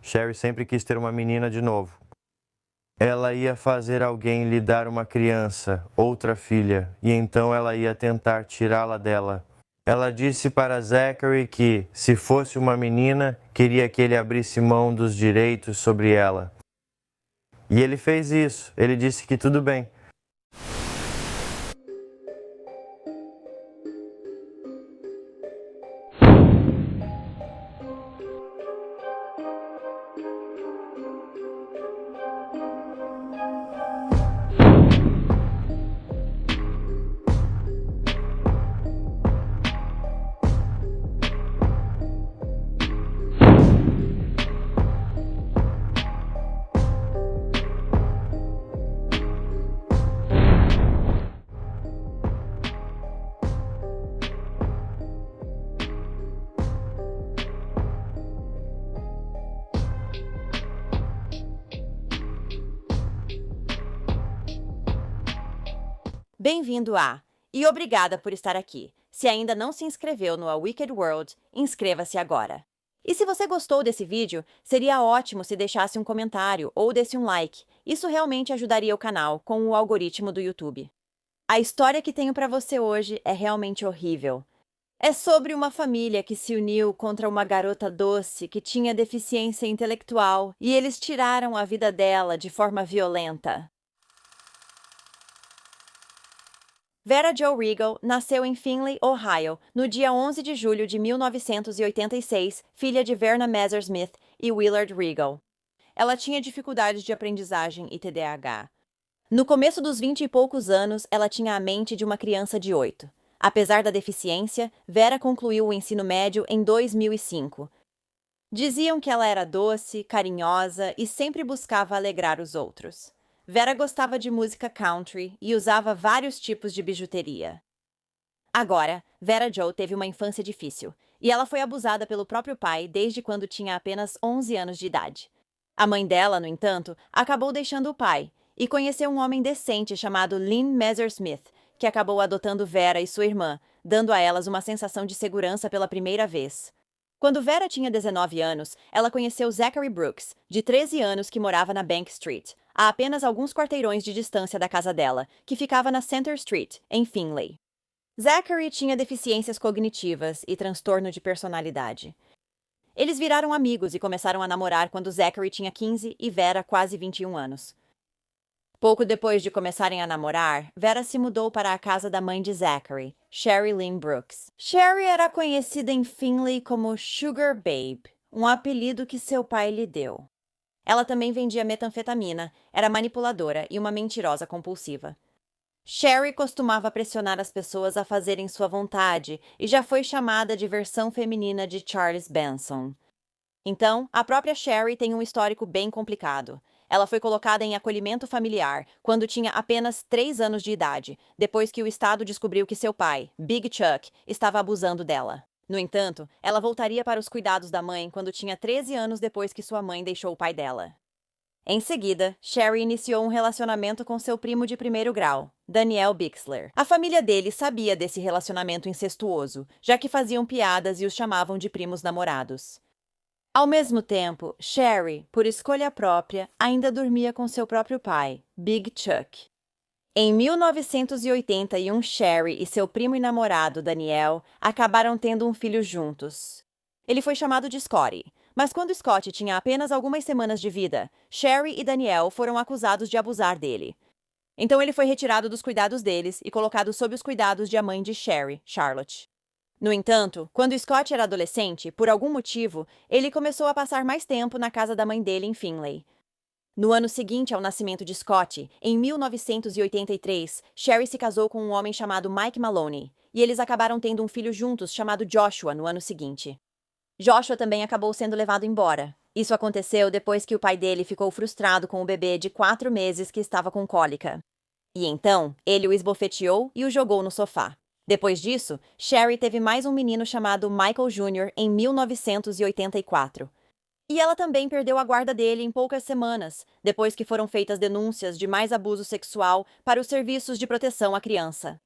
Sherry sempre quis ter uma menina de novo. Ela ia fazer alguém lhe dar uma criança, outra filha, e então ela ia tentar tirá-la dela. Ela disse para Zachary que, se fosse uma menina, queria que ele abrisse mão dos direitos sobre ela. E ele fez isso. Ele disse que tudo bem. Bem-vindo a e obrigada por estar aqui. Se ainda não se inscreveu no A Wicked World, inscreva-se agora. E se você gostou desse vídeo, seria ótimo se deixasse um comentário ou desse um like. Isso realmente ajudaria o canal com o algoritmo do YouTube. A história que tenho para você hoje é realmente horrível. É sobre uma família que se uniu contra uma garota doce que tinha deficiência intelectual e eles tiraram a vida dela de forma violenta. Vera Jo Regal nasceu em Findlay, Ohio, no dia 11 de julho de 1986, filha de Verna Messersmith e Willard Regal. Ela tinha dificuldades de aprendizagem e TDAH. No começo dos 20 e poucos anos, ela tinha a mente de uma criança de 8. Apesar da deficiência, Vera concluiu o ensino médio em 2005. Diziam que ela era doce, carinhosa e sempre buscava alegrar os outros. Vera gostava de música country e usava vários tipos de bijuteria. Agora, Vera Jo teve uma infância difícil, e ela foi abusada pelo próprio pai desde quando tinha apenas 11 anos de idade. A mãe dela, no entanto, acabou deixando o pai, e conheceu um homem decente chamado Lynn Messersmith, que acabou adotando Vera e sua irmã, dando a elas uma sensação de segurança pela primeira vez. Quando Vera tinha 19 anos, ela conheceu Zachary Brooks, de 13 anos, que morava na Bank Street, a apenas alguns quarteirões de distância da casa dela, que ficava na Center Street, em Findlay. Zachary tinha deficiências cognitivas e transtorno de personalidade. Eles viraram amigos e começaram a namorar quando Zachary tinha 15 e Vera quase 21 anos. Pouco depois de começarem a namorar, Vera se mudou para a casa da mãe de Zachary, Sherry Lynn Brooks. Sherry era conhecida em Findlay como Sugar Babe, um apelido que seu pai lhe deu. Ela também vendia metanfetamina, era manipuladora e uma mentirosa compulsiva. Sherry costumava pressionar as pessoas a fazerem sua vontade e já foi chamada de versão feminina de Charles Benson. Então, a própria Sherry tem um histórico bem complicado. Ela foi colocada em acolhimento familiar quando tinha apenas 3 anos de idade, depois que o Estado descobriu que seu pai, Big Chuck, estava abusando dela. No entanto, ela voltaria para os cuidados da mãe quando tinha 13 anos depois que sua mãe deixou o pai dela. Em seguida, Sherry iniciou um relacionamento com seu primo de primeiro grau, Daniel Bixler. A família dele sabia desse relacionamento incestuoso, já que faziam piadas e os chamavam de primos namorados. Ao mesmo tempo, Sherry, por escolha própria, ainda dormia com seu próprio pai, Big Chuck. Em 1981, Sherry e seu primo e namorado, Daniel, acabaram tendo um filho juntos. Ele foi chamado de Scotty, mas quando Scott tinha apenas algumas semanas de vida, Sherry e Daniel foram acusados de abusar dele. Então ele foi retirado dos cuidados deles e colocado sob os cuidados de a mãe de Sherry, Charlotte. No entanto, quando Scott era adolescente, por algum motivo, ele começou a passar mais tempo na casa da mãe dele em Findlay. No ano seguinte ao nascimento de Scott, em 1983, Sherry se casou com um homem chamado Mike Maloney, e eles acabaram tendo um filho juntos chamado Joshua no ano seguinte. Joshua também acabou sendo levado embora. Isso aconteceu depois que o pai dele ficou frustrado com o bebê de 4 meses que estava com cólica. E então, ele o esbofeteou e o jogou no sofá. Depois disso, Sherry teve mais um menino chamado Michael Jr. em 1984. E ela também perdeu a guarda dele em poucas semanas, depois que foram feitas denúncias de mais abuso sexual para os serviços de proteção à criança.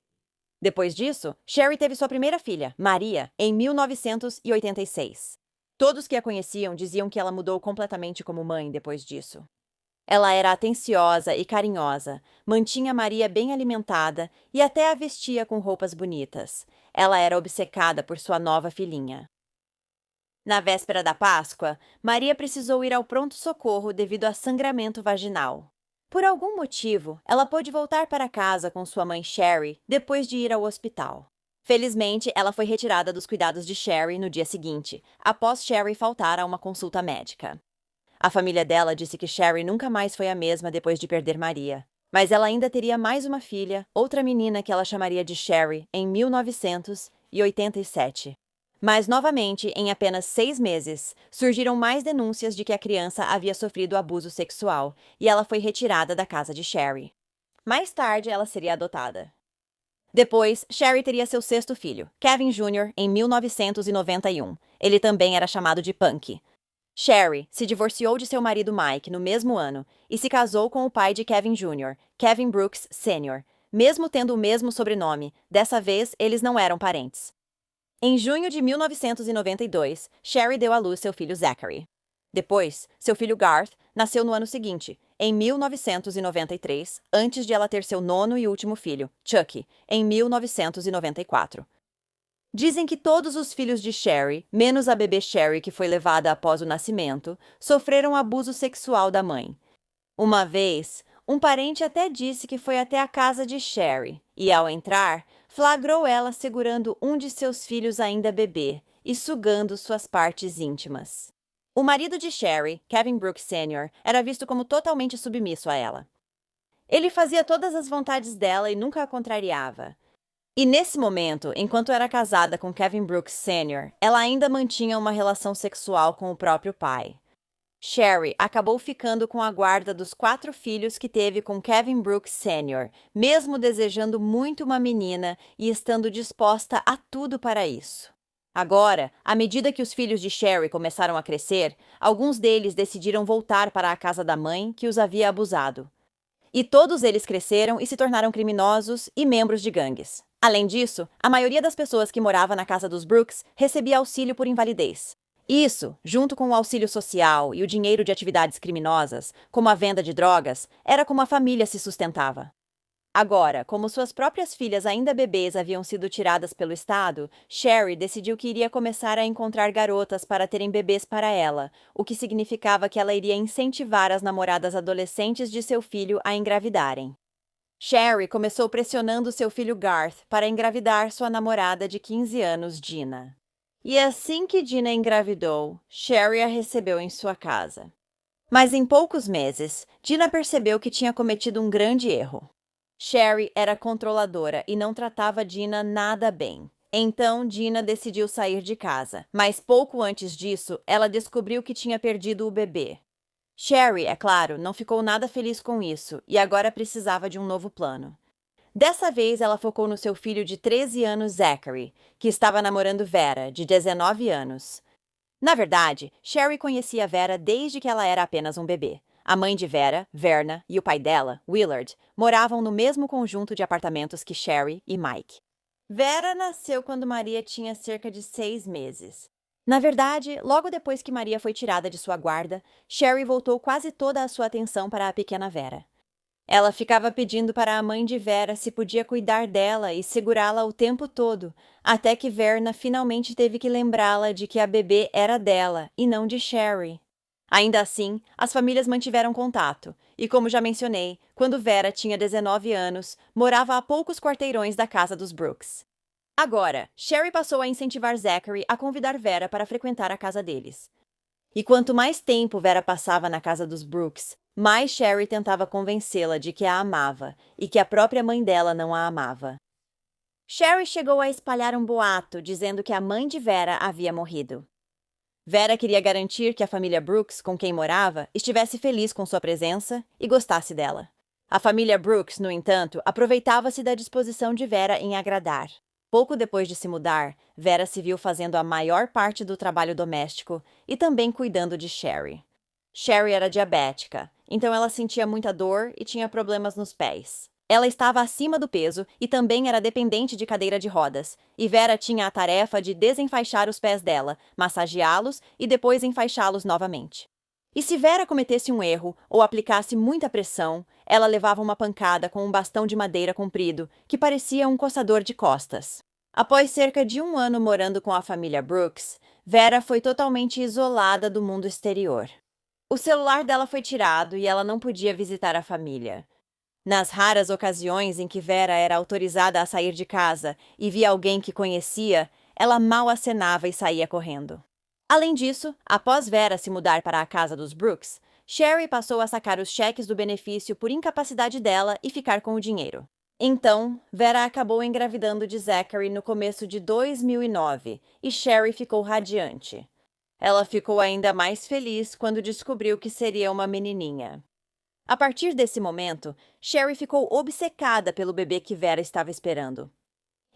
Depois disso, Sherry teve sua primeira filha, Maria, em 1986. Todos que a conheciam diziam que ela mudou completamente como mãe depois disso. Ela era atenciosa e carinhosa, mantinha Maria bem alimentada e até a vestia com roupas bonitas. Ela era obcecada por sua nova filhinha. Na véspera da Páscoa, Maria precisou ir ao pronto-socorro devido a sangramento vaginal. Por algum motivo, ela pôde voltar para casa com sua mãe Sherry depois de ir ao hospital. Felizmente, ela foi retirada dos cuidados de Sherry no dia seguinte, após Sherry faltar a uma consulta médica. A família dela disse que Sherry nunca mais foi a mesma depois de perder Maria. Mas ela ainda teria mais uma filha, outra menina que ela chamaria de Sherry, em 1987. Mas, novamente, em apenas 6 meses, surgiram mais denúncias de que a criança havia sofrido abuso sexual e ela foi retirada da casa de Sherry. Mais tarde, ela seria adotada. Depois, Sherry teria seu 6º filho, Kevin Jr., em 1991. Ele também era chamado de Punk. Sherry se divorciou de seu marido Mike no mesmo ano e se casou com o pai de Kevin Jr., Kevin Brooks Sr., mesmo tendo o mesmo sobrenome. Dessa vez, eles não eram parentes. Em junho de 1992, Sherry deu à luz seu filho Zachary. Depois, seu filho Garth nasceu no ano seguinte, em 1993, antes de ela ter seu 9º e último filho, Chucky, em 1994. Dizem que todos os filhos de Sherry, menos a bebê Sherry que foi levada após o nascimento, sofreram abuso sexual da mãe. Uma vez, um parente até disse que foi até a casa de Sherry e, ao entrar, flagrou ela segurando um de seus filhos ainda bebê e sugando suas partes íntimas. O marido de Sherry, Kevin Brooks Sr., era visto como totalmente submisso a ela. Ele fazia todas as vontades dela e nunca a contrariava. E nesse momento, enquanto era casada com Kevin Brooks Sr., ela ainda mantinha uma relação sexual com o próprio pai. Sherry acabou ficando com a guarda dos 4 filhos que teve com Kevin Brooks Sr., mesmo desejando muito uma menina e estando disposta a tudo para isso. Agora, à medida que os filhos de Sherry começaram a crescer, alguns deles decidiram voltar para a casa da mãe que os havia abusado. E todos eles cresceram e se tornaram criminosos e membros de gangues. Além disso, a maioria das pessoas que morava na casa dos Brooks recebia auxílio por invalidez. Isso, junto com o auxílio social e o dinheiro de atividades criminosas, como a venda de drogas, era como a família se sustentava. Agora, como suas próprias filhas ainda bebês haviam sido tiradas pelo Estado, Sherry decidiu que iria começar a encontrar garotas para terem bebês para ela, o que significava que ela iria incentivar as namoradas adolescentes de seu filho a engravidarem. Sherry começou pressionando seu filho Garth para engravidar sua namorada de 15 anos, Dina. E assim que Dina engravidou, Sherry a recebeu em sua casa. Mas em poucos meses, Dina percebeu que tinha cometido um grande erro. Sherry era controladora e não tratava Dina nada bem. Então, Dina decidiu sair de casa, mas pouco antes disso, ela descobriu que tinha perdido o bebê. Sherry, é claro, não ficou nada feliz com isso e agora precisava de um novo plano. Dessa vez, ela focou no seu filho de 13 anos, Zachary, que estava namorando Vera, de 19 anos. Na verdade, Sherry conhecia Vera desde que ela era apenas um bebê. A mãe de Vera, Verna, e o pai dela, Willard, moravam no mesmo conjunto de apartamentos que Sherry e Mike. Vera nasceu quando Maria tinha cerca de 6 meses. Na verdade, logo depois que Maria foi tirada de sua guarda, Sherry voltou quase toda a sua atenção para a pequena Vera. Ela ficava pedindo para a mãe de Vera se podia cuidar dela e segurá-la o tempo todo, até que Verna finalmente teve que lembrá-la de que a bebê era dela e não de Sherry. Ainda assim, as famílias mantiveram contato, e como já mencionei, quando Vera tinha 19 anos, morava a poucos quarteirões da casa dos Brooks. Agora, Sherry passou a incentivar Zachary a convidar Vera para frequentar a casa deles. E quanto mais tempo Vera passava na casa dos Brooks, mais Sherry tentava convencê-la de que a amava e que a própria mãe dela não a amava. Sherry chegou a espalhar um boato dizendo que a mãe de Vera havia morrido. Vera queria garantir que a família Brooks, com quem morava, estivesse feliz com sua presença e gostasse dela. A família Brooks, no entanto, aproveitava-se da disposição de Vera em agradar. Pouco depois de se mudar, Vera se viu fazendo a maior parte do trabalho doméstico e também cuidando de Sherry. Sherry era diabética, então ela sentia muita dor e tinha problemas nos pés. Ela estava acima do peso e também era dependente de cadeira de rodas, e Vera tinha a tarefa de desenfaixar os pés dela, massageá-los e depois enfaixá-los novamente. E se Vera cometesse um erro ou aplicasse muita pressão, ela levava uma pancada com um bastão de madeira comprido, que parecia um coçador de costas. Após cerca de 1 ano morando com a família Brooks, Vera foi totalmente isolada do mundo exterior. O celular dela foi tirado e ela não podia visitar a família. Nas raras ocasiões em que Vera era autorizada a sair de casa e via alguém que conhecia, ela mal acenava e saía correndo. Além disso, após Vera se mudar para a casa dos Brooks, Sherry passou a sacar os cheques do benefício por incapacidade dela e ficar com o dinheiro. Então, Vera acabou engravidando de Zachary no começo de 2009 e Sherry ficou radiante. Ela ficou ainda mais feliz quando descobriu que seria uma menininha. A partir desse momento, Sherry ficou obcecada pelo bebê que Vera estava esperando.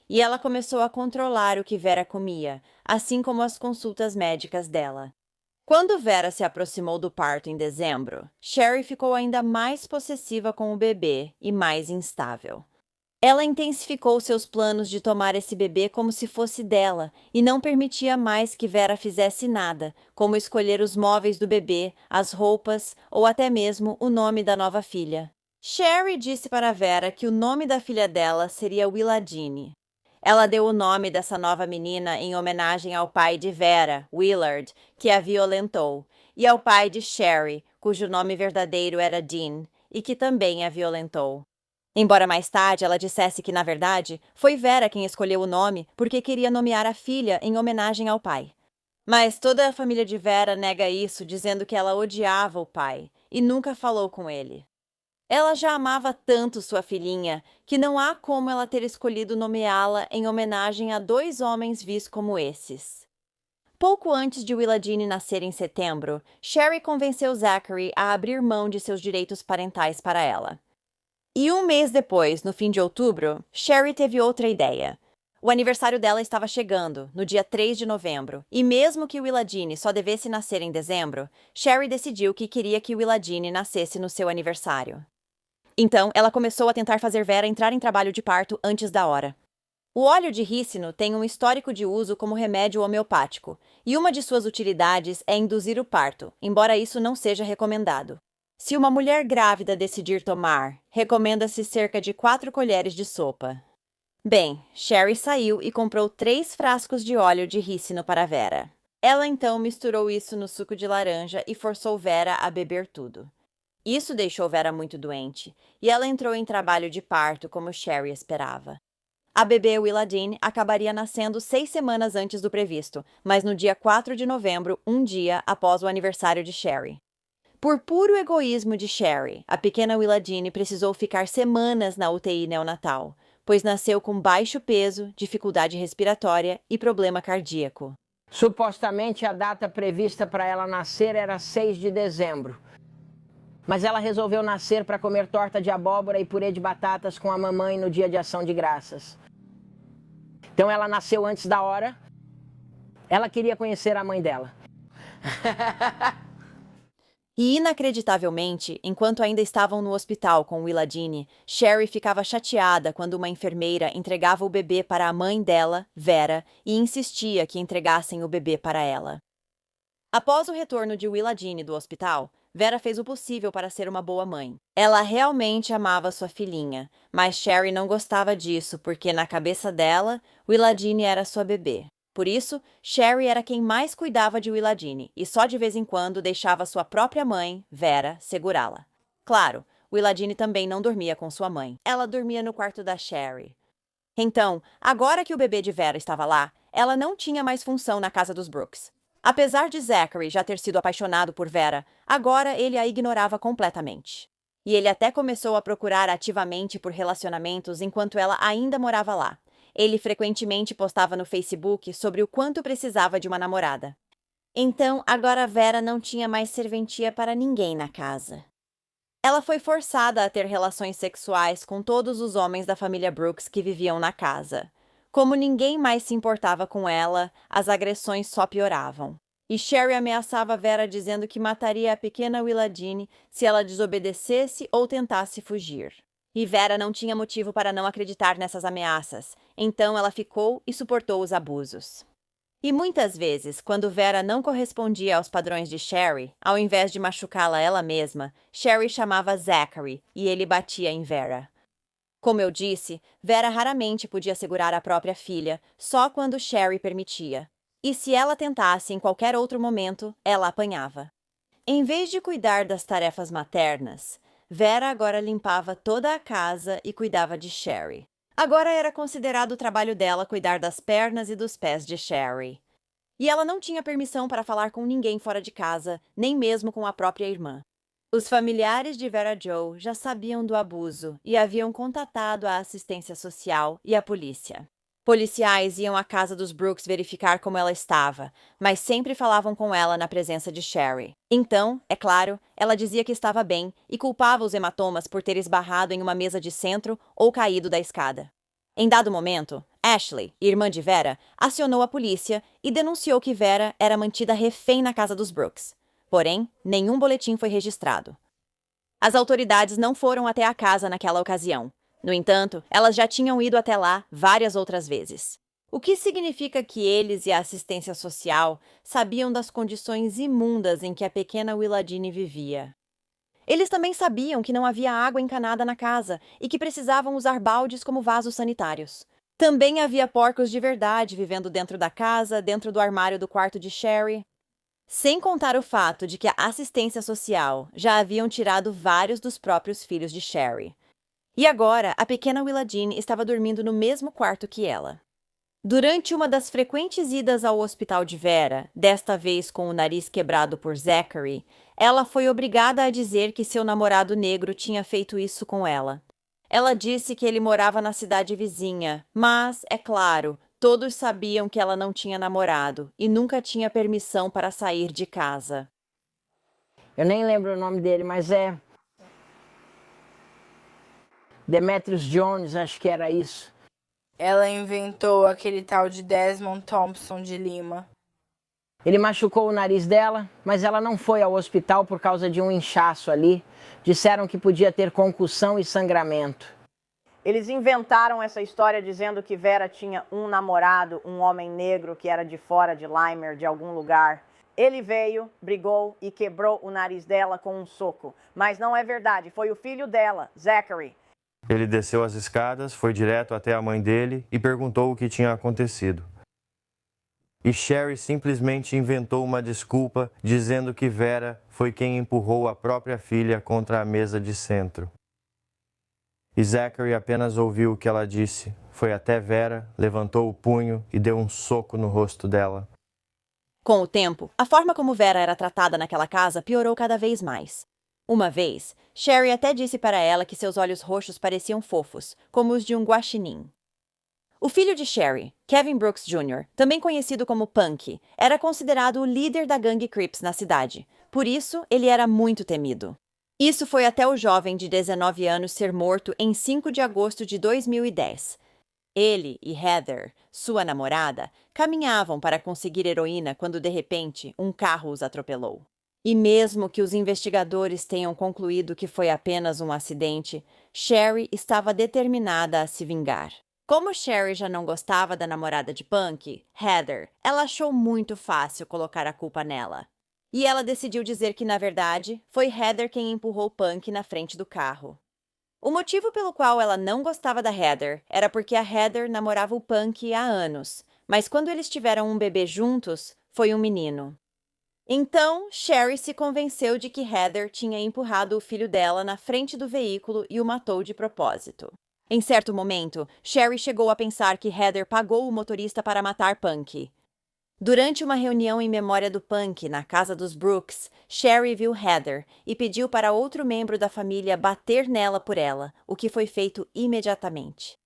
E ela começou a controlar o que Vera comia, assim como as consultas médicas dela. Quando Vera se aproximou do parto em dezembro, Sherry ficou ainda mais possessiva com o bebê e mais instável. Ela intensificou seus planos de tomar esse bebê como se fosse dela e não permitia mais que Vera fizesse nada, como escolher os móveis do bebê, as roupas ou até mesmo o nome da nova filha. Sherry disse para Vera que o nome da filha dela seria Willadine. Ela deu o nome dessa nova menina em homenagem ao pai de Vera, Willard, que a violentou, e ao pai de Sherry, cujo nome verdadeiro era Dean, e que também a violentou. Embora mais tarde ela dissesse que, na verdade, foi Vera quem escolheu o nome porque queria nomear a filha em homenagem ao pai. Mas toda a família de Vera nega isso, dizendo que ela odiava o pai e nunca falou com ele. Ela já amava tanto sua filhinha que não há como ela ter escolhido nomeá-la em homenagem a 2 homens vis como esses. Pouco antes de Willadine nascer em setembro, Sherry convenceu Zachary a abrir mão de seus direitos parentais para ela. E 1 mês depois, no fim de outubro, Sherry teve outra ideia. O aniversário dela estava chegando, no dia 3 de novembro, e mesmo que Willadine só devesse nascer em dezembro, Sherry decidiu que queria que Willadine nascesse no seu aniversário. Então, ela começou a tentar fazer Vera entrar em trabalho de parto antes da hora. O óleo de rícino tem um histórico de uso como remédio homeopático, e uma de suas utilidades é induzir o parto, embora isso não seja recomendado. Se uma mulher grávida decidir tomar, recomenda-se cerca de 4 colheres de sopa. Bem, Sherry saiu e comprou 3 frascos de óleo de rícino para Vera. Ela então misturou isso no suco de laranja e forçou Vera a beber tudo. Isso deixou Vera muito doente, e ela entrou em trabalho de parto como Sherry esperava. A bebê Willadine acabaria nascendo 6 semanas antes do previsto, mas no dia 4 de novembro, um dia após o aniversário de Sherry. Por puro egoísmo de Sherry, a pequena Willadine precisou ficar semanas na UTI neonatal, pois nasceu com baixo peso, dificuldade respiratória e problema cardíaco. Supostamente a data prevista para ela nascer era 6 de dezembro. Mas ela resolveu nascer para comer torta de abóbora e purê de batatas com a mamãe no dia de ação de graças. Então ela nasceu antes da hora. Ela queria conhecer a mãe dela. E, inacreditavelmente, enquanto ainda estavam no hospital com Willadine, Sherry ficava chateada quando uma enfermeira entregava o bebê para a mãe dela, Vera, e insistia que entregassem o bebê para ela. Após o retorno de Willadine do hospital, Vera fez o possível para ser uma boa mãe. Ela realmente amava sua filhinha, mas Sherry não gostava disso porque, na cabeça dela, Willadine era sua bebê. Por isso, Sherry era quem mais cuidava de Willadine e só de vez em quando deixava sua própria mãe, Vera, segurá-la. Claro, Willadine também não dormia com sua mãe. Ela dormia no quarto da Sherry. Então, agora que o bebê de Vera estava lá, ela não tinha mais função na casa dos Brooks. Apesar de Zachary já ter sido apaixonado por Vera, agora ele a ignorava completamente. E ele até começou a procurar ativamente por relacionamentos enquanto ela ainda morava lá. Ele frequentemente postava no Facebook sobre o quanto precisava de uma namorada. Então, agora Vera não tinha mais serventia para ninguém na casa. Ela foi forçada a ter relações sexuais com todos os homens da família Brooks que viviam na casa. Como ninguém mais se importava com ela, as agressões só pioravam. E Sherry ameaçava Vera dizendo que mataria a pequena Willadine se ela desobedecesse ou tentasse fugir. E Vera não tinha motivo para não acreditar nessas ameaças, então ela ficou e suportou os abusos. E muitas vezes, quando Vera não correspondia aos padrões de Sherry, ao invés de machucá-la ela mesma, Sherry chamava Zachary e ele batia em Vera. Como eu disse, Vera raramente podia segurar a própria filha, só quando Sherry permitia. E se ela tentasse em qualquer outro momento, ela apanhava. Em vez de cuidar das tarefas maternas, Vera agora limpava toda a casa e cuidava de Sherry. Agora era considerado o trabalho dela cuidar das pernas e dos pés de Sherry. E ela não tinha permissão para falar com ninguém fora de casa, nem mesmo com a própria irmã. Os familiares de Vera Jo já sabiam do abuso e haviam contatado a assistência social e a polícia. Policiais iam à casa dos Brooks verificar como ela estava, mas sempre falavam com ela na presença de Sherry. Então, é claro, ela dizia que estava bem e culpava os hematomas por ter esbarrado em uma mesa de centro ou caído da escada. Em dado momento, Ashley, irmã de Vera, acionou a polícia e denunciou que Vera era mantida refém na casa dos Brooks. Porém, nenhum boletim foi registrado. As autoridades não foram até a casa naquela ocasião. No entanto, elas já tinham ido até lá várias outras vezes. O que significa que eles e a assistência social sabiam das condições imundas em que a pequena Willadine vivia. Eles também sabiam que não havia água encanada na casa e que precisavam usar baldes como vasos sanitários. Também havia porcos de verdade vivendo dentro da casa, dentro do armário do quarto de Sherry. Sem contar o fato de que a assistência social já haviam tirado vários dos próprios filhos de Sherry. E agora, a pequena Willadine estava dormindo no mesmo quarto que ela. Durante uma das frequentes idas ao hospital de Vera, desta vez com o nariz quebrado por Zachary, ela foi obrigada a dizer que seu namorado negro tinha feito isso com ela. Ela disse que ele morava na cidade vizinha, mas, é claro, todos sabiam que ela não tinha namorado e nunca tinha permissão para sair de casa. Eu nem lembro o nome dele, mas é Demetrius Jones, acho que era isso. Ela inventou aquele tal de Desmond Thompson de Lima. Ele machucou o nariz dela, mas ela não foi ao hospital por causa de um inchaço ali. Disseram que podia ter concussão e sangramento. Eles inventaram essa história dizendo que Vera tinha um namorado, um homem negro que era de fora de Limer, de algum lugar. Ele veio, brigou e quebrou o nariz dela com um soco. Mas não é verdade, foi o filho dela, Zachary. Ele desceu as escadas, foi direto até a mãe dele e perguntou o que tinha acontecido. E Sherry simplesmente inventou uma desculpa, dizendo que Vera foi quem empurrou a própria filha contra a mesa de centro. E Zachary apenas ouviu o que ela disse, foi até Vera, levantou o punho e deu um soco no rosto dela. Com o tempo, a forma como Vera era tratada naquela casa piorou cada vez mais. Uma vez, Sherry até disse para ela que seus olhos roxos pareciam fofos, como os de um guaxinim. O filho de Sherry, Kevin Brooks Jr., também conhecido como Punk, era considerado o líder da gangue Crips na cidade. Por isso, ele era muito temido. Isso foi até o jovem de 19 anos ser morto em 5 de agosto de 2010. Ele e Heather, sua namorada, caminhavam para conseguir heroína quando, de repente, um carro os atropelou. E mesmo que os investigadores tenham concluído que foi apenas um acidente, Sherry estava determinada a se vingar. Como Sherry já não gostava da namorada de Punk, Heather, ela achou muito fácil colocar a culpa nela. E ela decidiu dizer que, na verdade, foi Heather quem empurrou Punk na frente do carro. O motivo pelo qual ela não gostava da Heather era porque a Heather namorava o Punk há anos, mas quando eles tiveram um bebê juntos, foi um menino. Então, Sherry se convenceu de que Heather tinha empurrado o filho dela na frente do veículo e o matou de propósito. Em certo momento, Sherry chegou a pensar que Heather pagou o motorista para matar Punk. Durante uma reunião em memória do Punk na casa dos Brooks, Sherry viu Heather e pediu para outro membro da família bater nela por ela, o que foi feito imediatamente.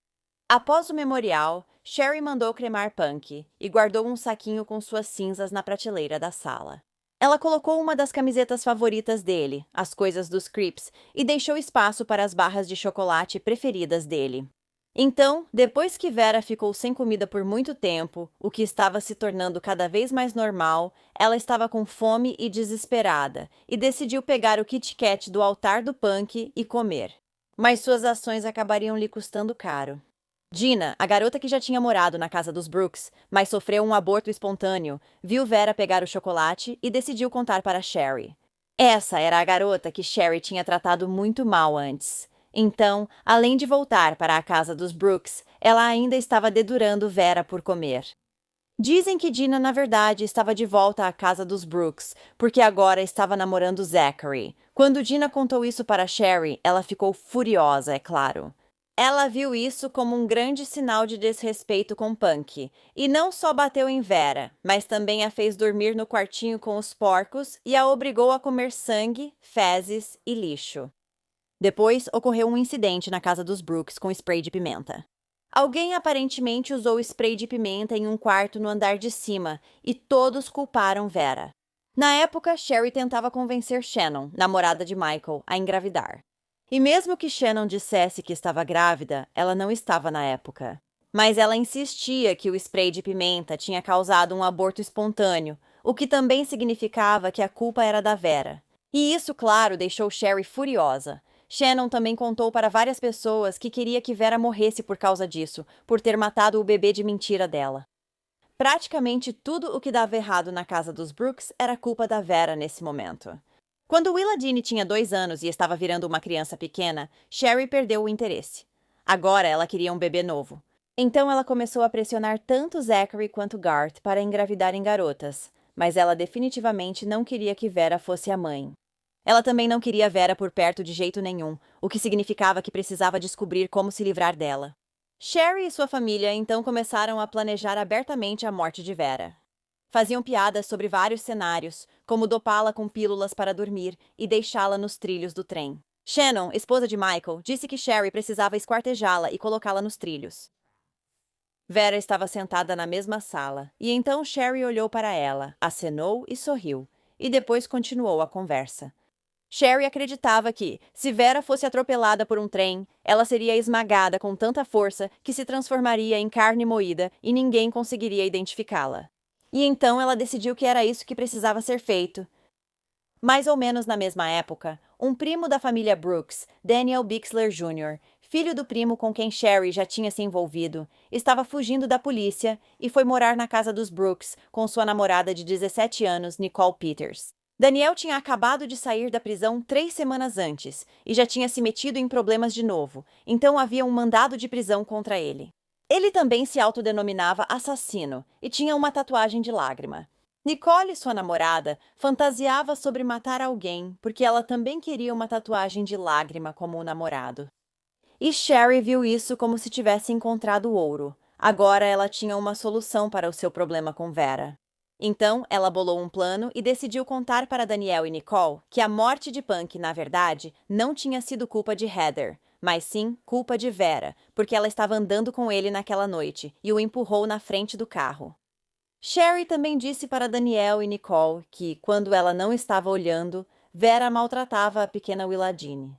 Após o memorial, Sherry mandou cremar Punk e guardou um saquinho com suas cinzas na prateleira da sala. Ela colocou uma das camisetas favoritas dele, as coisas dos Crips, e deixou espaço para as barras de chocolate preferidas dele. Então, depois que Vera ficou sem comida por muito tempo, o que estava se tornando cada vez mais normal, ela estava com fome e desesperada, e decidiu pegar o Kit Kat do altar do Punk e comer. Mas suas ações acabariam lhe custando caro. Gina, a garota que já tinha morado na casa dos Brooks, mas sofreu um aborto espontâneo, viu Vera pegar o chocolate e decidiu contar para Sherry. Essa era a garota que Sherry tinha tratado muito mal antes. Então, além de voltar para a casa dos Brooks, ela ainda estava dedurando Vera por comer. Dizem que Gina, na verdade, estava de volta à casa dos Brooks, porque agora estava namorando Zachary. Quando Gina contou isso para Sherry, ela ficou furiosa, é claro. Ela viu isso como um grande sinal de desrespeito com Punk, e não só bateu em Vera, mas também a fez dormir no quartinho com os porcos e a obrigou a comer sangue, fezes e lixo. Depois, ocorreu um incidente na casa dos Brooks com spray de pimenta. Alguém aparentemente usou spray de pimenta em um quarto no andar de cima, e todos culparam Vera. Na época, Sherry tentava convencer Shannon, namorada de Michael, a engravidar. E mesmo que Shannon dissesse que estava grávida, ela não estava na época. Mas ela insistia que o spray de pimenta tinha causado um aborto espontâneo, o que também significava que a culpa era da Vera. E isso, claro, deixou Sherry furiosa. Shannon também contou para várias pessoas que queria que Vera morresse por causa disso, por ter matado o bebê de mentira dela. Praticamente tudo o que dava errado na casa dos Brooks era culpa da Vera nesse momento. Quando Willa Dean tinha 2 anos e estava virando uma criança pequena, Sherry perdeu o interesse. Agora ela queria um bebê novo. Então ela começou a pressionar tanto Zachary quanto Garth para engravidarem garotas, mas ela definitivamente não queria que Vera fosse a mãe. Ela também não queria Vera por perto de jeito nenhum, o que significava que precisava descobrir como se livrar dela. Sherry e sua família então começaram a planejar abertamente a morte de Vera. Faziam piadas sobre vários cenários, como dopá-la com pílulas para dormir e deixá-la nos trilhos do trem. Shannon, esposa de Michael, disse que Sherry precisava esquartejá-la e colocá-la nos trilhos. Vera estava sentada na mesma sala, e então Sherry olhou para ela, acenou e sorriu, e depois continuou a conversa. Sherry acreditava que, se Vera fosse atropelada por um trem, ela seria esmagada com tanta força que se transformaria em carne moída e ninguém conseguiria identificá-la. E então ela decidiu que era isso que precisava ser feito. Mais ou menos na mesma época, um primo da família Brooks, Daniel Bixler Jr., filho do primo com quem Sherry já tinha se envolvido, estava fugindo da polícia e foi morar na casa dos Brooks com sua namorada de 17 anos, Nicole Peters. Daniel tinha acabado de sair da prisão 3 semanas antes e já tinha se metido em problemas de novo, então havia um mandado de prisão contra ele. Ele também se autodenominava assassino e tinha uma tatuagem de lágrima. Nicole, sua namorada, fantasiava sobre matar alguém porque ela também queria uma tatuagem de lágrima como o namorado. E Sherry viu isso como se tivesse encontrado ouro. Agora ela tinha uma solução para o seu problema com Vera. Então, ela bolou um plano e decidiu contar para Daniel e Nicole que a morte de Punk, na verdade, não tinha sido culpa de Heather, mas sim culpa de Vera, porque ela estava andando com ele naquela noite e o empurrou na frente do carro. Sherry também disse para Daniel e Nicole que, quando ela não estava olhando, Vera maltratava a pequena Willa Dean.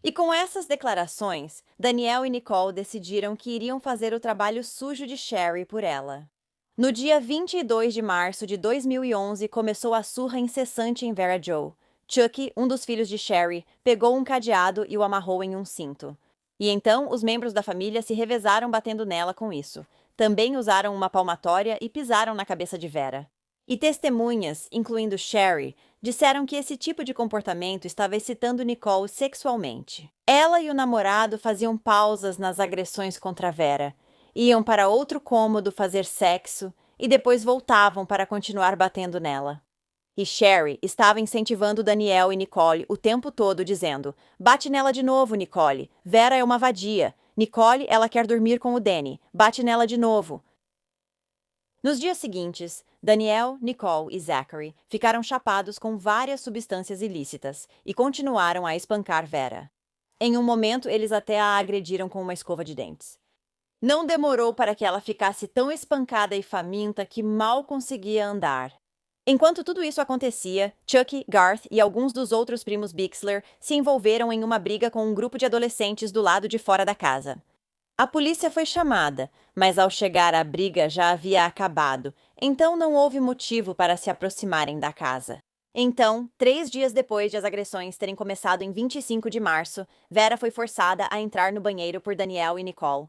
E com essas declarações, Daniel e Nicole decidiram que iriam fazer o trabalho sujo de Sherry por ela. No dia 22 de março de 2011, começou a surra incessante em Vera Jo. Chucky, um dos filhos de Sherry, pegou um cadeado e o amarrou em um cinto. E então, os membros da família se revezaram batendo nela com isso. Também usaram uma palmatória e pisaram na cabeça de Vera. E testemunhas, incluindo Sherry, disseram que esse tipo de comportamento estava excitando Nicole sexualmente. Ela e o namorado faziam pausas nas agressões contra Vera. Iam para outro cômodo fazer sexo e depois voltavam para continuar batendo nela. E Sherry estava incentivando Daniel e Nicole o tempo todo, dizendo: "Bate nela de novo, Nicole. Vera é uma vadia. Nicole, ela quer dormir com o Danny. Bate nela de novo." Nos dias seguintes, Daniel, Nicole e Zachary ficaram chapados com várias substâncias ilícitas e continuaram a espancar Vera. Em um momento, eles até a agrediram com uma escova de dentes. Não demorou para que ela ficasse tão espancada e faminta que mal conseguia andar. Enquanto tudo isso acontecia, Chucky, Garth e alguns dos outros primos Bixler se envolveram em uma briga com um grupo de adolescentes do lado de fora da casa. A polícia foi chamada, mas ao chegar a briga já havia acabado, então não houve motivo para se aproximarem da casa. Então, 3 dias depois de as agressões terem começado em 25 de março, Vera foi forçada a entrar no banheiro por Daniel e Nicole.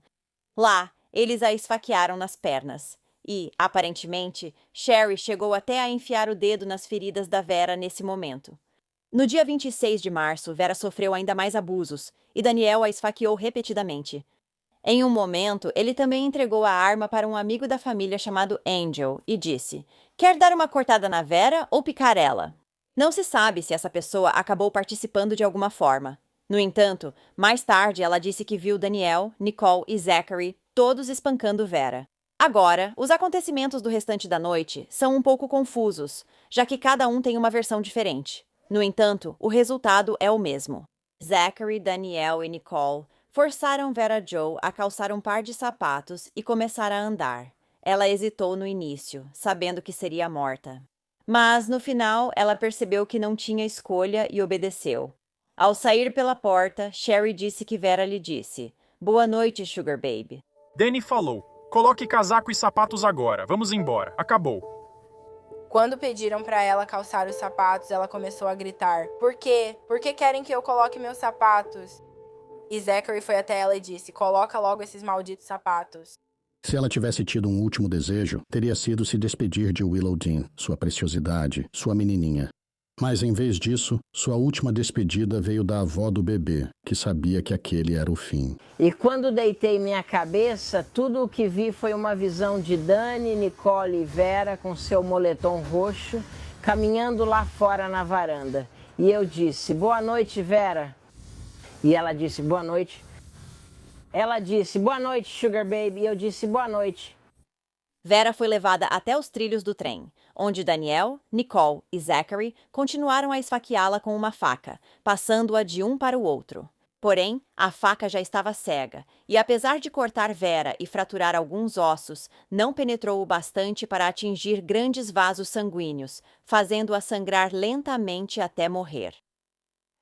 Lá, eles a esfaquearam nas pernas. E, aparentemente, Sherry chegou até a enfiar o dedo nas feridas da Vera nesse momento. No dia 26 de março, Vera sofreu ainda mais abusos, e Daniel a esfaqueou repetidamente. Em um momento, ele também entregou a arma para um amigo da família chamado Angel e disse: "Quer dar uma cortada na Vera ou picar ela?" Não se sabe se essa pessoa acabou participando de alguma forma. No entanto, mais tarde ela disse que viu Daniel, Nicole e Zachary todos espancando Vera. Agora, os acontecimentos do restante da noite são um pouco confusos, já que cada um tem uma versão diferente. No entanto, o resultado é o mesmo. Zachary, Daniel e Nicole forçaram Vera Jo a calçar um par de sapatos e começar a andar. Ela hesitou no início, sabendo que seria morta. Mas, no final, ela percebeu que não tinha escolha e obedeceu. Ao sair pela porta, Sherry disse que Vera lhe disse: "Boa noite, Sugar Baby." Danny falou: "Coloque casaco e sapatos agora. Vamos embora. Acabou." Quando pediram para ela calçar os sapatos, ela começou a gritar: "Por quê? Por que querem que eu coloque meus sapatos?" E Zachary foi até ela e disse: "Coloca logo esses malditos sapatos." Se ela tivesse tido um último desejo, teria sido se despedir de Willow Dean, sua preciosidade, sua menininha. Mas, em vez disso, sua última despedida veio da avó do bebê, que sabia que aquele era o fim. E quando deitei minha cabeça, tudo o que vi foi uma visão de Dani, Nicole e Vera com seu moletom roxo, caminhando lá fora na varanda. E eu disse: "Boa noite, Vera." E ela disse: "Boa noite." Ela disse: "Boa noite, Sugar Baby." E eu disse: "Boa noite." Vera foi levada até os trilhos do trem, onde Daniel, Nicole e Zachary continuaram a esfaqueá-la com uma faca, passando-a de um para o outro. Porém, a faca já estava cega, e apesar de cortar Vera e fraturar alguns ossos, não penetrou o bastante para atingir grandes vasos sanguíneos, fazendo-a sangrar lentamente até morrer.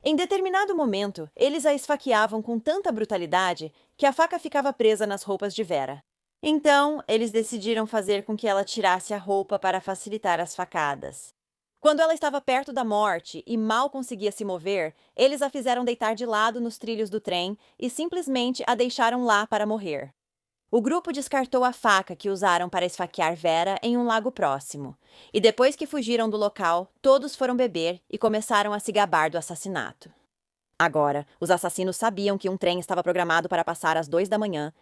Em determinado momento, eles a esfaqueavam com tanta brutalidade que a faca ficava presa nas roupas de Vera. Então, eles decidiram fazer com que ela tirasse a roupa para facilitar as facadas. Quando ela estava perto da morte e mal conseguia se mover, eles a fizeram deitar de lado nos trilhos do trem e simplesmente a deixaram lá para morrer. O grupo descartou a faca que usaram para esfaquear Vera em um lago próximo. E depois que fugiram do local, todos foram beber e começaram a se gabar do assassinato. Agora, os assassinos sabiam que um trem estava programado para passar às 2 da manhã,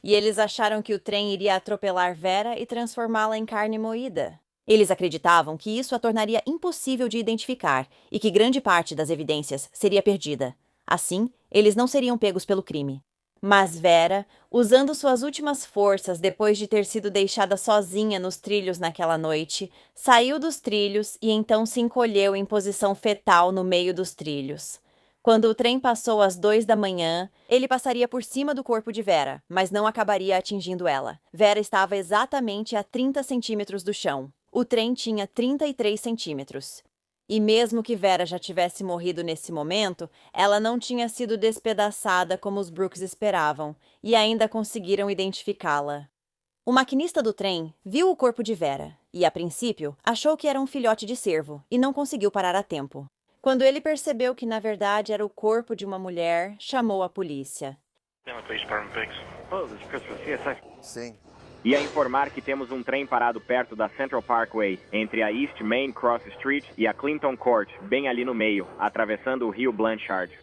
e eles acharam que o trem iria atropelar Vera e transformá-la em carne moída. Eles acreditavam que isso a tornaria impossível de identificar e que grande parte das evidências seria perdida. Assim, eles não seriam pegos pelo crime. Mas Vera, usando suas últimas forças depois de ter sido deixada sozinha nos trilhos naquela noite, saiu dos trilhos e então se encolheu em posição fetal no meio dos trilhos. Quando o trem passou às 2 da manhã, ele passaria por cima do corpo de Vera, mas não acabaria atingindo ela. Vera estava exatamente a 30 centímetros do chão. O trem tinha 33 centímetros. E mesmo que Vera já tivesse morrido nesse momento, ela não tinha sido despedaçada como os Brooks esperavam, e ainda conseguiram identificá-la. O maquinista do trem viu o corpo de Vera e, a princípio, achou que era um filhote de cervo e não conseguiu parar a tempo. Quando ele percebeu que, na verdade, era o corpo de uma mulher, chamou a polícia. Sim. Ia informar que temos um trem parado perto da Central Parkway, entre a East Main Cross Street e a Clinton Court, bem ali no meio, atravessando o rio Blanchard.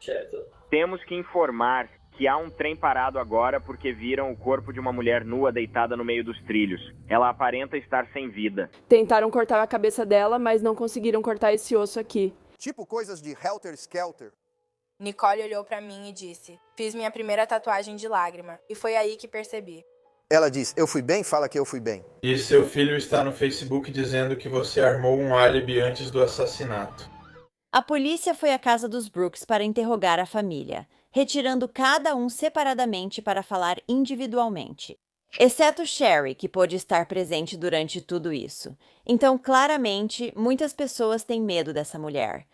Certo. Temos que informar que há um trem parado agora porque viram o corpo de uma mulher nua deitada no meio dos trilhos. Ela aparenta estar sem vida. Tentaram cortar a cabeça dela, mas não conseguiram cortar esse osso aqui. Tipo coisas de Helter Skelter. Nicole olhou para mim e disse: "Fiz minha primeira tatuagem de lágrima, e foi aí que percebi." Ela diz: "Eu fui bem?" Fala que eu fui bem. E seu filho está no Facebook dizendo que você armou um álibi antes do assassinato. A polícia foi à casa dos Brooks para interrogar a família, retirando cada um separadamente para falar individualmente. Exceto Sherry, que pôde estar presente durante tudo isso. Então, claramente, muitas pessoas têm medo dessa mulher.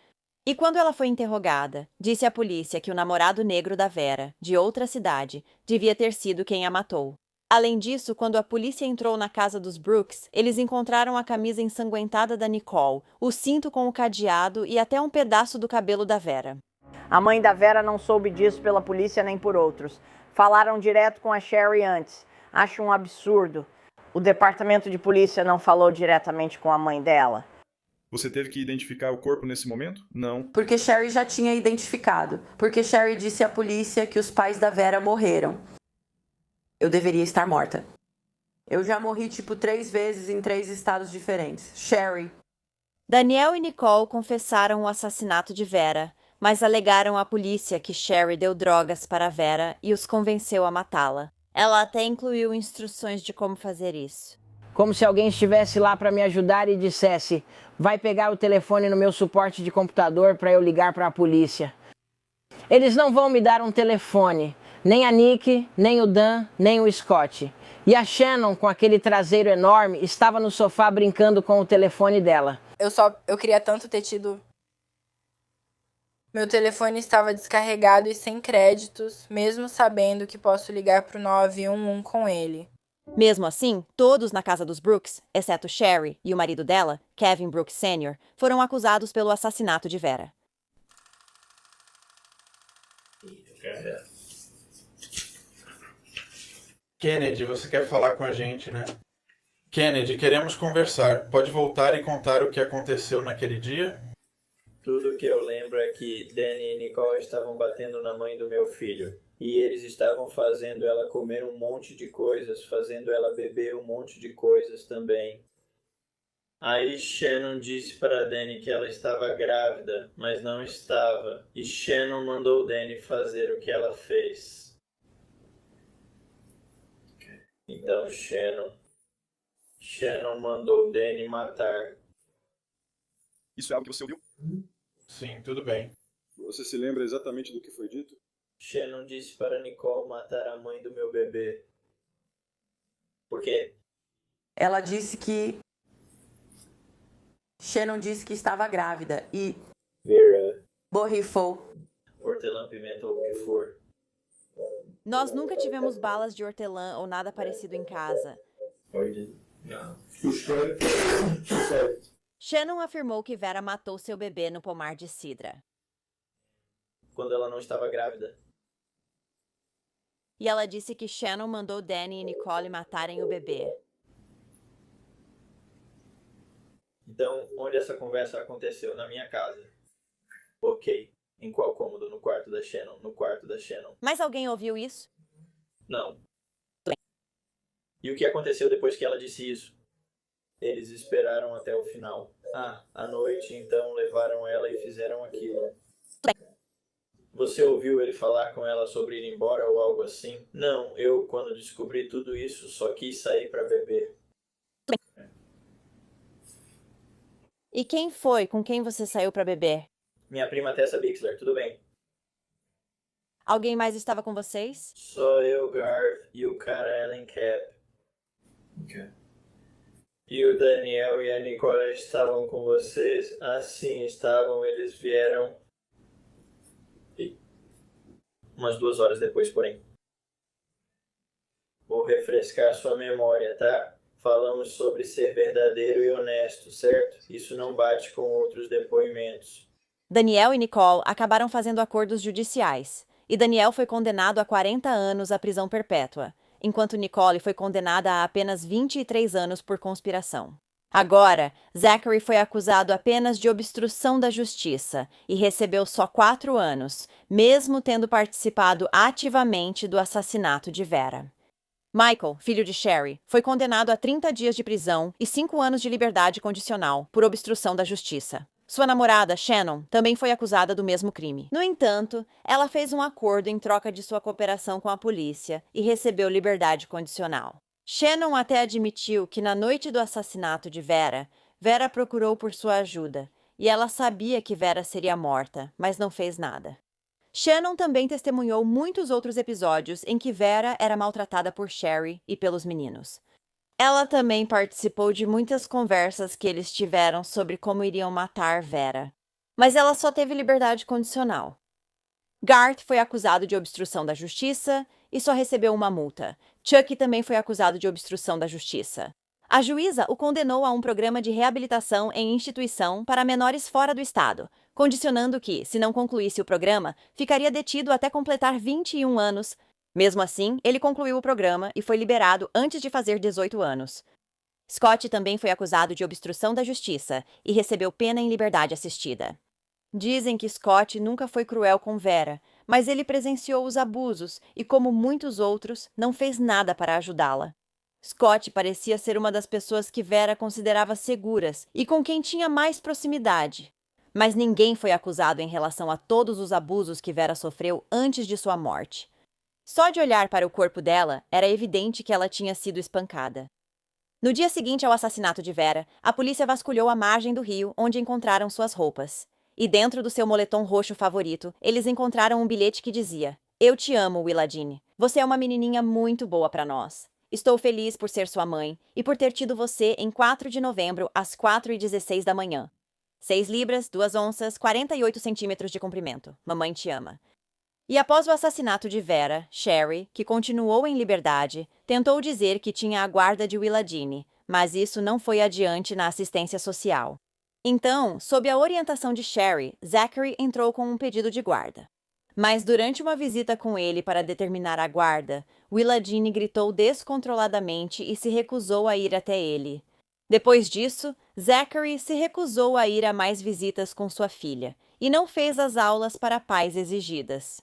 E quando ela foi interrogada, disse à polícia que o namorado negro da Vera, de outra cidade, devia ter sido quem a matou. Além disso, quando a polícia entrou na casa dos Brooks, eles encontraram a camisa ensanguentada da Nicole, o cinto com o cadeado e até um pedaço do cabelo da Vera. A mãe da Vera não soube disso pela polícia nem por outros. Falaram direto com a Sherry antes. Acho um absurdo. O departamento de polícia não falou diretamente com a mãe dela. Você teve que identificar o corpo nesse momento? Não. Porque Sherry já tinha identificado. Porque Sherry disse à polícia que os pais da Vera morreram. Eu deveria estar morta. Eu já morri 3 vezes em 3 estados diferentes. Sherry. Daniel e Nicole confessaram o assassinato de Vera, mas alegaram à polícia que Sherry deu drogas para Vera e os convenceu a matá-la. Ela até incluiu instruções de como fazer isso. Como se alguém estivesse lá para me ajudar e dissesse: vai pegar o telefone no meu suporte de computador para eu ligar para a polícia. Eles não vão me dar um telefone. Nem a Nick, nem o Dan, nem o Scott. E a Shannon, com aquele traseiro enorme, estava no sofá brincando com o telefone dela. Eu queria tanto ter tido... Meu telefone estava descarregado e sem créditos, mesmo sabendo que posso ligar pro 911 com ele. Mesmo assim, todos na casa dos Brooks, exceto Sherry e o marido dela, Kevin Brooks Sr., foram acusados pelo assassinato de Vera. Kennedy, você quer falar com a gente, né? Kennedy, queremos conversar. Pode voltar e contar o que aconteceu naquele dia? Tudo que eu lembro é que Danny e Nicole estavam batendo na mãe do meu filho. E eles estavam fazendo ela comer um monte de coisas, fazendo ela beber um monte de coisas também. Aí Shannon disse para Danny que ela estava grávida, mas não estava. E Shannon mandou Danny fazer o que ela fez. Então Shannon mandou Danny matar. Isso é algo que você ouviu? Sim, tudo bem. Você se lembra exatamente do que foi dito? Shannon disse para Nicole matar a mãe do meu bebê. Por quê? Ela disse que... Shannon disse que estava grávida e... Vera. Borrifou. Hortelã-pimenta ou o que for. Nós nunca tivemos balas de hortelã ou nada parecido em casa. Shannon afirmou que Vera matou seu bebê no pomar de cidra. Quando ela não estava grávida. E ela disse que Shannon mandou Danny e Nicole matarem o bebê. Então, onde essa conversa aconteceu? Na minha casa. Ok. Em qual cômodo? No quarto da Shannon. No quarto da Shannon. Mas alguém ouviu isso? Não. E o que aconteceu depois que ela disse isso? Eles esperaram até o final. À noite, então, levaram ela e fizeram aquilo. Você ouviu ele falar com ela sobre ir embora ou algo assim? Não, eu, quando descobri tudo isso, só quis sair para beber. E quem foi com quem você saiu para beber? Minha prima Tessa Bixler, tudo bem? Alguém mais estava com vocês? Só eu, Garth e o cara Ellen Cap. Okay. E o Daniel e a Nicole estavam com vocês? Sim, estavam. Eles vieram... Umas 2 horas depois, porém. Vou refrescar sua memória, tá? Falamos sobre ser verdadeiro e honesto, certo? Isso não bate com outros depoimentos. Daniel e Nicole acabaram fazendo acordos judiciais, e Daniel foi condenado a 40 anos à prisão perpétua, enquanto Nicole foi condenada a apenas 23 anos por conspiração. Agora, Zachary foi acusado apenas de obstrução da justiça e recebeu só 4 anos, mesmo tendo participado ativamente do assassinato de Vera. Michael, filho de Sherry, foi condenado a 30 dias de prisão e 5 anos de liberdade condicional por obstrução da justiça. Sua namorada, Shannon, também foi acusada do mesmo crime. No entanto, ela fez um acordo em troca de sua cooperação com a polícia e recebeu liberdade condicional. Shannon até admitiu que na noite do assassinato de Vera, Vera procurou por sua ajuda, e ela sabia que Vera seria morta, mas não fez nada. Shannon também testemunhou muitos outros episódios em que Vera era maltratada por Sherry e pelos meninos. Ela também participou de muitas conversas que eles tiveram sobre como iriam matar Vera, mas ela só teve liberdade condicional. Garth foi acusado de obstrução da justiça e só recebeu uma multa. Chuck também foi acusado de obstrução da justiça. A juíza o condenou a um programa de reabilitação em instituição para menores fora do estado, condicionando que, se não concluísse o programa, ficaria detido até completar 21 anos. Mesmo assim, ele concluiu o programa e foi liberado antes de fazer 18 anos. Scott também foi acusado de obstrução da justiça e recebeu pena em liberdade assistida. Dizem que Scott nunca foi cruel com Vera, mas ele presenciou os abusos e, como muitos outros, não fez nada para ajudá-la. Scott parecia ser uma das pessoas que Vera considerava seguras e com quem tinha mais proximidade. Mas ninguém foi acusado em relação a todos os abusos que Vera sofreu antes de sua morte. Só de olhar para o corpo dela, era evidente que ela tinha sido espancada. No dia seguinte ao assassinato de Vera, a polícia vasculhou a margem do rio onde encontraram suas roupas. E dentro do seu moletom roxo favorito, eles encontraram um bilhete que dizia: "Eu te amo, Willa Jean. Você é uma menininha muito boa para nós. Estou feliz por ser sua mãe e por ter tido você em 4 de novembro, às 4h16 da manhã. 6 libras, 2 onças, 48 centímetros de comprimento. Mamãe te ama." E após o assassinato de Vera, Sherry, que continuou em liberdade, tentou dizer que tinha a guarda de Willa Jean, mas isso não foi adiante na assistência social. Então, sob a orientação de Sherry, Zachary entrou com um pedido de guarda. Mas durante uma visita com ele para determinar a guarda, Willa Jean gritou descontroladamente e se recusou a ir até ele. Depois disso, Zachary se recusou a ir a mais visitas com sua filha e não fez as aulas para pais exigidas.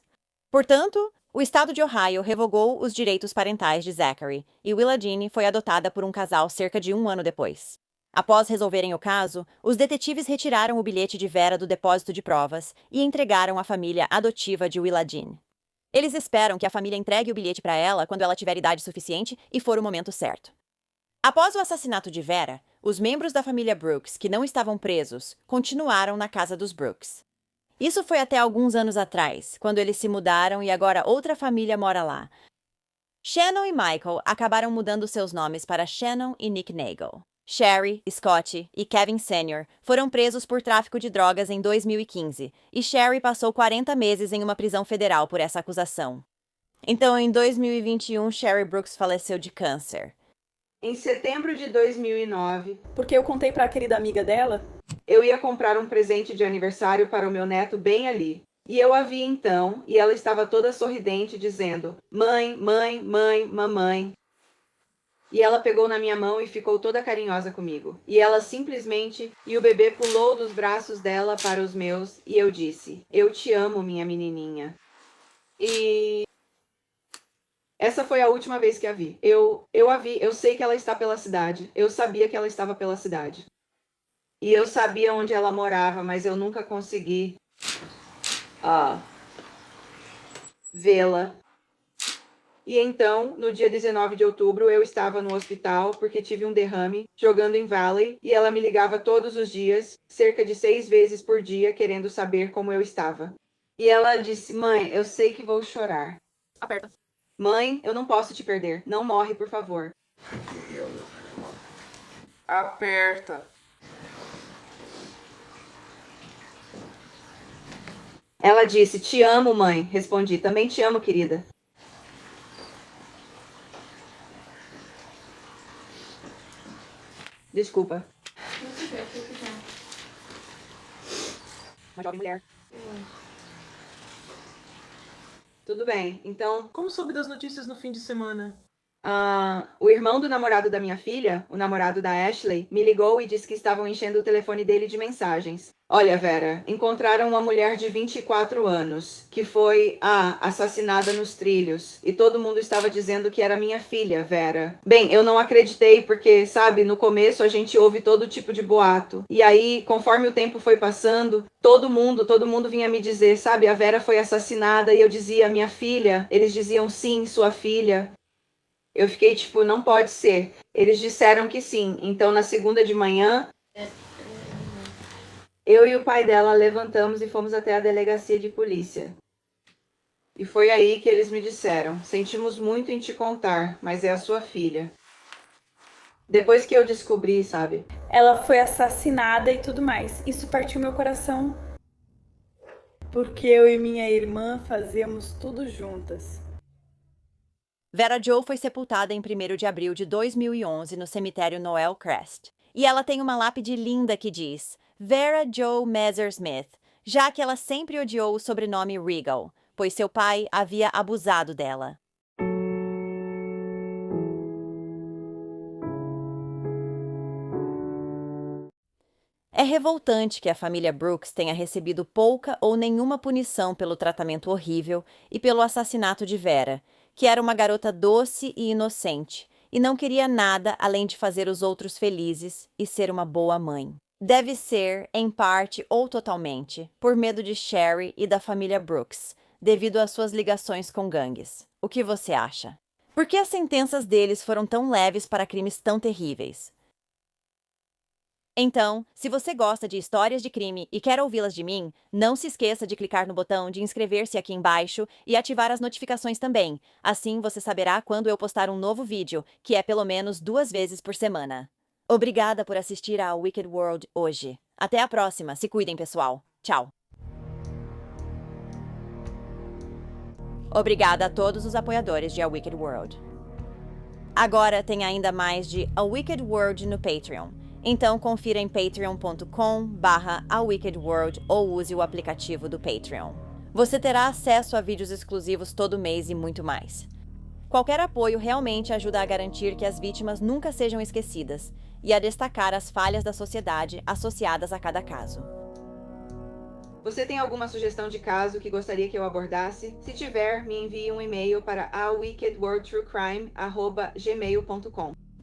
Portanto, o estado de Ohio revogou os direitos parentais de Zachary e Willa Jean foi adotada por um casal cerca de 1 ano depois. Após resolverem o caso, os detetives retiraram o bilhete de Vera do depósito de provas e entregaram à família adotiva de Willa Jean. Eles esperam que a família entregue o bilhete para ela quando ela tiver idade suficiente e for o momento certo. Após o assassinato de Vera, os membros da família Brooks que não estavam presos continuaram na casa dos Brooks. Isso foi até alguns anos atrás, quando eles se mudaram e agora outra família mora lá. Shannon e Michael acabaram mudando seus nomes para Shannon e Nick Nagel. Sherry, Scott e Kevin Sr. foram presos por tráfico de drogas em 2015 e Sherry passou 40 meses em uma prisão federal por essa acusação. Então, em 2021, Sherry Brooks faleceu de câncer. Em setembro de 2009, Porque eu contei para a querida amiga dela. eu ia comprar um presente de aniversário para o meu neto bem ali. E eu a vi então, e ela estava toda sorridente, dizendo: "Mãe, mãe, mãe, mamãe." E ela pegou na minha mão e ficou toda carinhosa comigo. E ela simplesmente... E o bebê pulou dos braços dela para os meus, e eu disse: "Eu te amo, minha menininha." E... essa foi a última vez que a vi. Eu a vi, eu sei que ela está pela cidade. Eu sabia que ela estava pela cidade. E eu sabia onde ela morava, mas eu nunca consegui vê-la. E então, no dia 19 de outubro, eu estava no hospital porque tive um derrame jogando em Valley e ela me ligava todos os dias, cerca de 6 vezes por dia, querendo saber como eu estava. E ela disse: "Mãe, eu sei que vou chorar." Aperta. "Mãe, eu não posso te perder. Não morre, por favor." Aperta. Ela disse: "Te amo, mãe." Respondi: "Também te amo, querida." Desculpa. Uma jovem mulher. Tudo bem, então... Como soube das notícias no fim de semana? O irmão do namorado da minha filha, o namorado da Ashley, me ligou e disse que estavam enchendo o telefone dele de mensagens. "Olha, Vera, encontraram uma mulher de 24 anos, que foi, assassinada nos trilhos. E todo mundo estava dizendo que era minha filha, Vera." Bem, eu não acreditei porque, sabe, no começo a gente ouve todo tipo de boato. E aí, conforme o tempo foi passando, todo mundo vinha me dizer, sabe, a Vera foi assassinada. E eu dizia: "Minha filha." Eles diziam: "Sim, sua filha." Eu fiquei tipo: "Não pode ser." Eles disseram que sim. Então, na segunda de manhã, eu e o pai dela levantamos e fomos até a delegacia de polícia. E foi aí que eles me disseram: "Sentimos muito em te contar, mas é a sua filha." Depois que eu descobri, sabe? Ela foi assassinada e tudo mais. Isso partiu meu coração. Porque eu e minha irmã fazíamos tudo juntas. Vera Jo foi sepultada em 1º de abril de 2011 no cemitério Noel Crest. E ela tem uma lápide linda que diz Vera Jo Messersmith, já que ela sempre odiou o sobrenome Regal, pois seu pai havia abusado dela. É revoltante que a família Brooks tenha recebido pouca ou nenhuma punição pelo tratamento horrível e pelo assassinato de Vera, que era uma garota doce e inocente, e não queria nada além de fazer os outros felizes e ser uma boa mãe. Deve ser, em parte ou totalmente, por medo de Sherry e da família Brooks, devido às suas ligações com gangues. O que você acha? Por que as sentenças deles foram tão leves para crimes tão terríveis? Então, se você gosta de histórias de crime e quer ouvi-las de mim, não se esqueça de clicar no botão de inscrever-se aqui embaixo e ativar as notificações também. Assim você saberá quando eu postar um novo vídeo, que é pelo menos 2 vezes por semana. Obrigada por assistir a Wicked World hoje. Até a próxima. Se cuidem, pessoal. Tchau. Obrigada a todos os apoiadores de A Wicked World. Agora tem ainda mais de A Wicked World no Patreon. Então confira em patreon.com/awickedworld ou use o aplicativo do Patreon. Você terá acesso a vídeos exclusivos todo mês e muito mais. Qualquer apoio realmente ajuda a garantir que as vítimas nunca sejam esquecidas e a destacar as falhas da sociedade associadas a cada caso. Você tem alguma sugestão de caso que gostaria que eu abordasse? Se tiver, me envie um e-mail para awickedworldtruecrime@gmail.com.